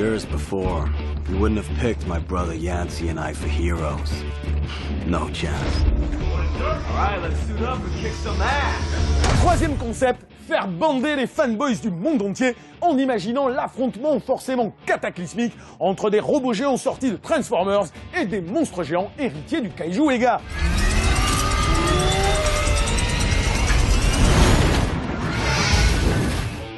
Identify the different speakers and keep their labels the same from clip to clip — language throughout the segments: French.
Speaker 1: Years before, you wouldn't have picked my brother Yancey and I for heroes. No chance.
Speaker 2: Alright, let's suit up and kick some ass.
Speaker 3: Troisième concept, faire bander les fanboys du monde entier en imaginant l'affrontement forcément cataclysmique entre des robots géants sortis de Transformers et des monstres géants héritiers du Kaiju Ega.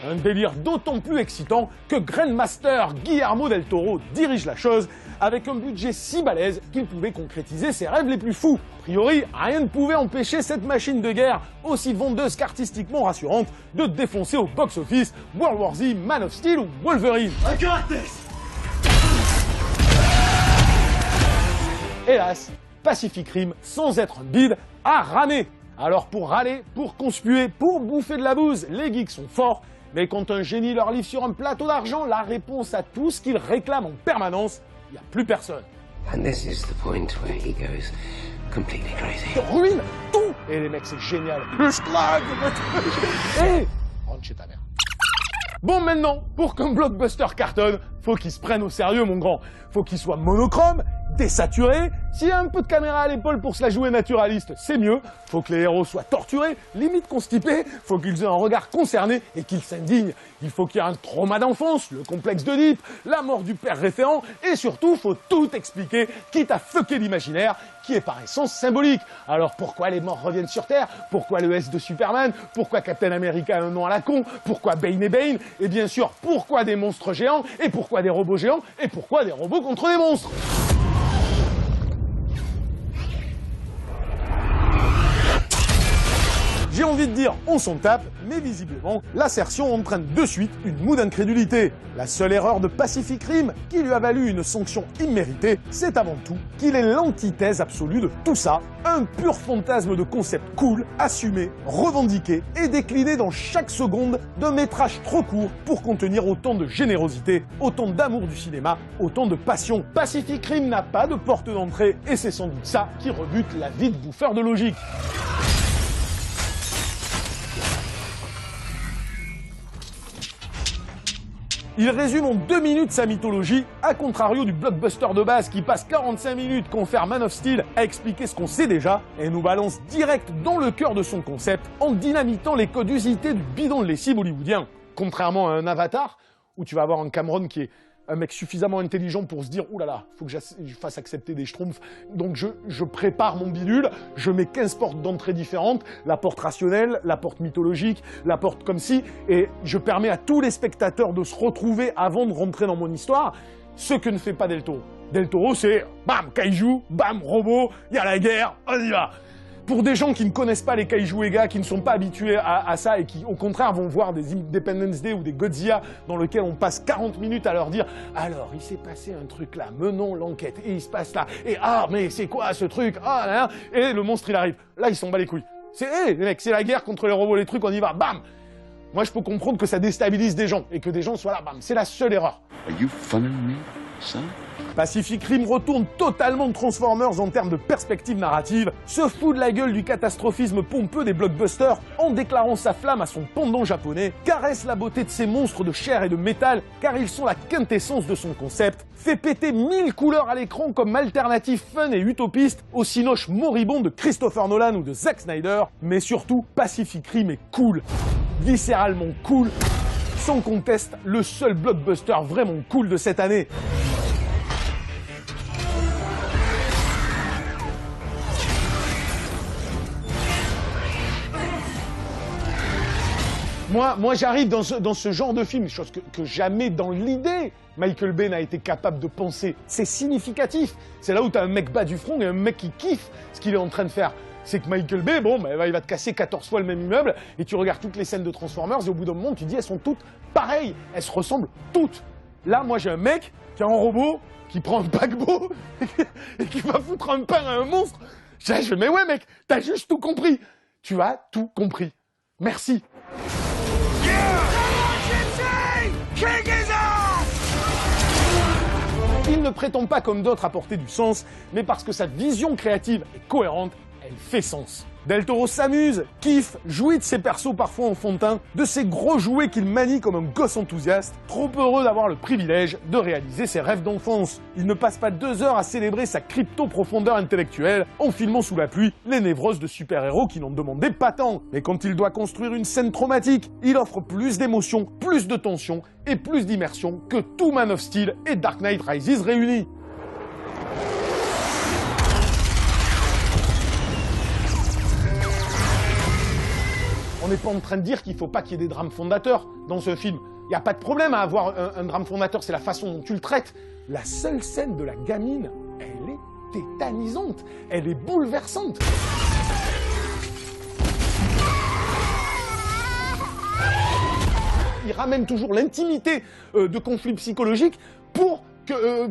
Speaker 3: Un délire d'autant plus excitant que Grandmaster Guillermo del Toro dirige la chose avec un budget si balèze qu'il pouvait concrétiser ses rêves les plus fous. A priori, rien ne pouvait empêcher cette machine de guerre, aussi vendeuse qu'artistiquement rassurante, de défoncer au box-office World War Z, Man of Steel ou Wolverine.
Speaker 2: I got this.
Speaker 3: Hélas, Pacific Rim, sans être un bide, a ramé. Alors pour râler, pour conspuer, pour bouffer de la bouse, les geeks sont forts. Mais quand un génie leur livre sur un plateau d'argent la réponse à tout ce qu'ils réclament en permanence, il n'y a plus personne.
Speaker 4: And this is the point where he goes completely crazy.
Speaker 3: Il ruine tout. Et les mecs, c'est génial. Le schlag. Hé, rentre chez ta mère. Bon, maintenant, pour qu'un blockbuster cartonne, faut qu'il se prenne au sérieux, mon grand. Faut qu'il soit monochrome, désaturé. S'il y a un peu de caméra à l'épaule pour se la jouer naturaliste, c'est mieux. Faut que les héros soient torturés, limite constipés. Faut qu'ils aient un regard concerné et qu'ils s'indignent. Il faut qu'il y ait un trauma d'enfance, le complexe d'Oedipe, la mort du père référent. Et surtout, faut tout expliquer, quitte à fucker l'imaginaire, qui est par essence symbolique. Alors pourquoi les morts reviennent sur Terre? Pourquoi le S de Superman? Pourquoi Captain America a un nom à la con? Pourquoi Bane est Bane? Et bien sûr, pourquoi des monstres géants? Et pourquoi des robots géants? Et pourquoi des robots contre des monstres? J'ai envie de dire, on s'en tape, mais visiblement, l'assertion entraîne de suite une moue d'incrédulité. La seule erreur de Pacific Rim, qui lui a valu une sanction imméritée, c'est avant tout qu'il est l'antithèse absolue de tout ça, un pur fantasme de concept cool, assumé, revendiqué et décliné dans chaque seconde d'un métrage trop court pour contenir autant de générosité, autant d'amour du cinéma, autant de passion. Pacific Rim n'a pas de porte d'entrée et c'est sans doute ça qui rebute la vie de bouffeur de logique. Il résume en 2 minutes sa mythologie, à contrario du blockbuster de base qui passe 45 minutes confère Man of Steel à expliquer ce qu'on sait déjà et nous balance direct dans le cœur de son concept en dynamitant les codes usités du bidon de lessive hollywoodien. Contrairement à un Avatar, où tu vas avoir un Cameron qui est un mec suffisamment intelligent pour se dire « Ouh là là, faut que je fasse accepter des schtroumpfs, donc je prépare mon bidule, je mets 15 portes d'entrée différentes, la porte rationnelle, la porte mythologique, la porte comme ci, et je permets à tous les spectateurs de se retrouver avant de rentrer dans mon histoire, ce que ne fait pas Del Toro. Del Toro, c'est bam, kaiju, bam, robot, il y a la guerre, on y va !» Pour des gens qui ne connaissent pas les Kaiju Ega, qui ne sont pas habitués à ça et qui, au contraire, vont voir des Independence Day ou des Godzilla dans lesquels on passe 40 minutes à leur dire « Alors, il s'est passé un truc là, menons l'enquête, et il se passe là, et ah, mais c'est quoi ce truc? Ah, là, là. » Et le monstre, il arrive. Là, ils s'en bat les couilles. C'est, hé, les mecs, c'est la guerre contre les robots, les trucs, on y va, bam! Moi, je peux comprendre que ça déstabilise des gens, et que des gens soient là, bam, c'est la seule erreur.
Speaker 5: Are you funning me, son?
Speaker 3: Pacific Rim retourne totalement de Transformers en termes de perspective narrative, se fout de la gueule du catastrophisme pompeux des blockbusters en déclarant sa flamme à son pendant japonais, caresse la beauté de ces monstres de chair et de métal car ils sont la quintessence de son concept, fait péter 1000 couleurs à l'écran comme alternative fun et utopiste au cinoche moribond de Christopher Nolan ou de Zack Snyder, mais surtout Pacific Rim est cool, viscéralement cool, sans conteste le seul blockbuster vraiment cool de cette année. Moi j'arrive dans ce genre de film, chose que jamais dans l'idée Michael Bay n'a été capable de penser. C'est significatif. C'est là où tu as un mec bas du front et un mec qui kiffe ce qu'il est en train de faire. C'est que Michael Bay, bon, bah, il va te casser 14 fois le même immeuble et tu regardes toutes les scènes de Transformers et au bout d'un moment tu dis elles sont toutes pareilles, elles se ressemblent toutes. Là moi j'ai un mec qui a un robot, qui prend un paquebot et qui va foutre un pain à un monstre. Je dis, mais ouais mec, t'as juste tout compris. Tu as tout compris. Merci. Il ne prétend pas comme d'autres apporter du sens, mais parce que sa vision créative est cohérente elle fait sens. Del Toro s'amuse, kiffe, jouit de ses persos parfois enfantins, de ses gros jouets qu'il manie comme un gosse enthousiaste, trop heureux d'avoir le privilège de réaliser ses rêves d'enfance. Il ne passe pas 2 heures à célébrer sa crypto-profondeur intellectuelle en filmant sous la pluie les névroses de super-héros qui n'en demandaient pas tant. Mais quand il doit construire une scène traumatique, il offre plus d'émotion, plus de tension et plus d'immersion que tout Man of Steel et Dark Knight Rises réunis. On n'est pas en train de dire qu'il ne faut pas qu'il y ait des drames fondateurs dans ce film. Il n'y a pas de problème à avoir un drame fondateur, c'est la façon dont tu le traites. La seule scène de la gamine, elle est tétanisante, elle est bouleversante. Il ramène toujours l'intimité de conflits psychologiques pour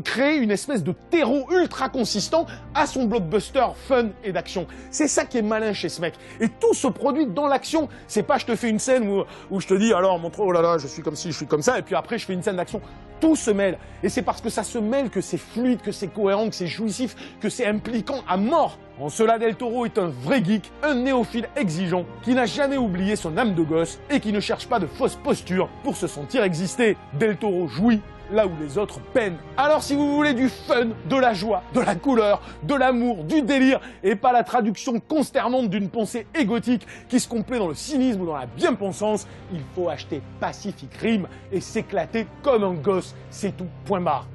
Speaker 3: créer une espèce de terreau ultra consistant à son blockbuster fun et d'action. C'est ça qui est malin chez ce mec. Et tout se produit dans l'action. C'est pas je te fais une scène où je te dis alors montre oh là là je suis comme ci, je suis comme ça et puis après je fais une scène d'action. Tout se mêle. Et c'est parce que ça se mêle que c'est fluide, que c'est cohérent, que c'est jouissif, que c'est impliquant à mort. En cela, Del Toro est un vrai geek, un néophyte exigeant, qui n'a jamais oublié son âme de gosse et qui ne cherche pas de fausses postures pour se sentir exister. Del Toro jouit là où les autres peinent. Alors si vous voulez du fun, de la joie, de la couleur, de l'amour, du délire, et pas la traduction consternante d'une pensée égotique qui se complaît dans le cynisme ou dans la bien-pensance, il faut acheter Pacific Rim et s'éclater comme un gosse. C'est tout, point barre.